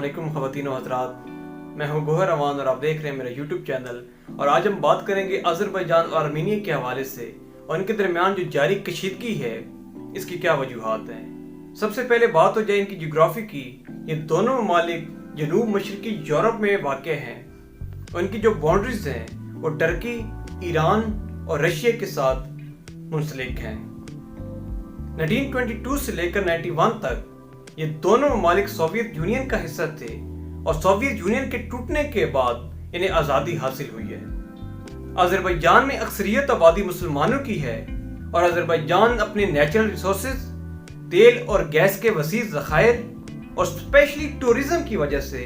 علیکم خواتین و حضرات، میں ہوں گوہر امان اور آپ دیکھ رہے ہیں میرا یوٹیوب چینل۔ اور آج ہم بات کریں گے آذربائیجان اور آرمینیا کے حوالے سے اور ان کے درمیان جو جاری کشیدگی ہے اس کی کیا وجوہات ہیں۔ سب سے پہلے بات ہو جائے ان کی جغرافی کی۔ یہ دونوں ممالک جنوب مشرقی یورپ میں واقع ہیں اور ان کی جو باؤنڈریز ہیں وہ ٹرکی، ایران اور رشیا کے ساتھ منسلک ہیں۔ 1922 سے لے کر 91 تک یہ دونوں ممالک سوویت یونین کا حصہ تھے اور سوویت یونین کے ٹوٹنے کے بعد انہیں آزادی حاصل ہوئی ہے۔ آذربائیجان میں اکثریت آبادی مسلمانوں کی ہے اور آذربائیجان اپنے نیچرل ریسورسز، تیل اور گیس کے وسیع ذخائر اور اسپیشلی ٹورزم کی وجہ سے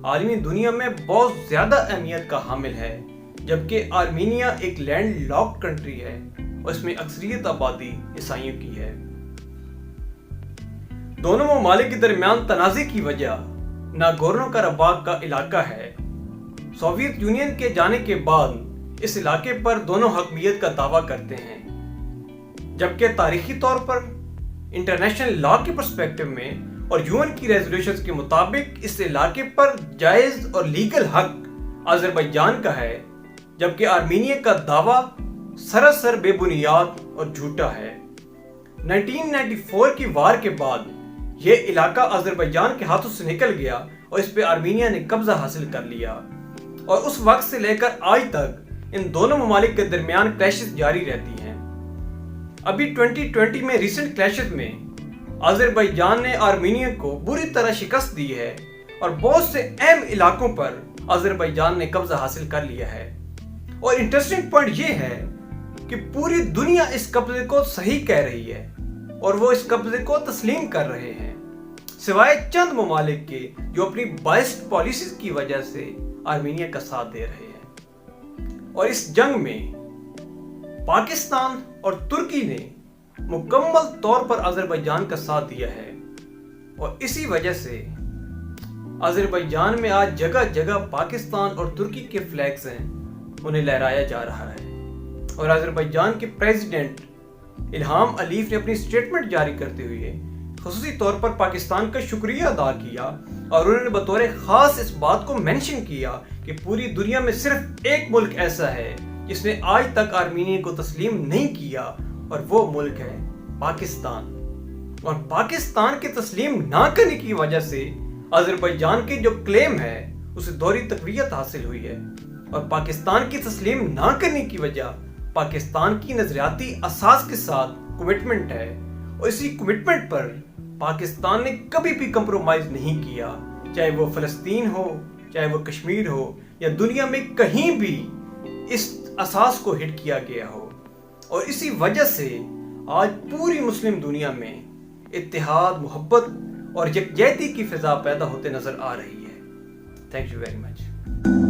عالمی دنیا میں بہت زیادہ اہمیت کا حامل ہے، جبکہ آرمینیا ایک لینڈ لاکڈ کنٹری ہے اور اس میں اکثریت آبادی عیسائیوں کی ہے۔ دونوں ممالک کے درمیان تنازع کی وجہ ناگورنو کاراباخ کا علاقہ ہے۔ سوویت یونین کے جانے کے بعد اس علاقے پر دونوں حاکمیت کا دعویٰ کرتے ہیں، جبکہ تاریخی طور پر انٹرنیشنل لا کے پرسپیکٹو میں اور یون کی ریزولوشنز کے مطابق اس علاقے پر جائز اور لیگل حق آذربائیجان کا ہے، جبکہ آرمینیا کا دعویٰ سراسر بے بنیاد اور جھوٹا ہے۔ 1994 کی وار کے بعد یہ علاقہ آذربائیجان کے ہاتھوں سے نکل گیا اور اس پہ آرمینیا نے قبضہ حاصل کر لیا، اور اس وقت سے لے کر آج تک ان دونوں ممالک کے درمیان کلیشز جاری رہتی ہیں۔ ابھی 2020 میں ریسنٹ کلیشز میں آذربائیجان نے آرمینیا کو بری طرح شکست دی ہے اور بہت سے اہم علاقوں پر آذربائیجان نے قبضہ حاصل کر لیا ہے۔ اور انٹرسٹنگ پوائنٹ یہ ہے کہ پوری دنیا اس قبضے کو صحیح کہہ رہی ہے اور وہ اس قبضے کو تسلیم کر رہے ہیں، سوائے چند ممالک کے جو اپنی بائسڈ پالیسیز کی وجہ سے آرمینیا کا ساتھ دے رہے ہیں۔ اور اس جنگ میں پاکستان اور ترکی نے مکمل طور پر آذربائیجان کا ساتھ دیا ہے، اور اسی وجہ سے آذربائیجان میں آج جگہ جگہ پاکستان اور ترکی کے فلیگز ہیں، انہیں لہرایا جا رہا ہے۔ اور آذربائیجان کے پریزیڈنٹ الہام علیف نے اپنی سٹیٹمنٹ جاری کرتے ہوئے خصوصی طور پر پاکستان کا شکریہ ادا کیا، اور انہوں نے بطور خاص اس بات کو مینشن کیا کہ پوری دنیا میں صرف ایک ملک ایسا ہے جس نے آج تک آرمینیا کو تسلیم نہیں کیا، اور وہ ملک ہے پاکستان۔ اور پاکستان کے تسلیم نہ کرنے کی وجہ سے آذربائیجان کی جو کلیم ہے اسے دوہری تقویت حاصل ہوئی ہے، اور پاکستان کی تسلیم نہ کرنے کی وجہ پاکستان کی نظریاتی اساس کے ساتھ کمٹمنٹ ہے، اور اسی کمٹمنٹ پر پاکستان نے کبھی بھی کمپرومائز نہیں کیا، چاہے وہ فلسطین ہو، چاہے وہ کشمیر ہو، یا دنیا میں کہیں بھی اس اساس کو ہٹ کیا گیا ہو۔ اور اسی وجہ سے آج پوری مسلم دنیا میں اتحاد، محبت اور یکجہتی کی فضا پیدا ہوتے نظر آ رہی ہے۔ Thank you very much.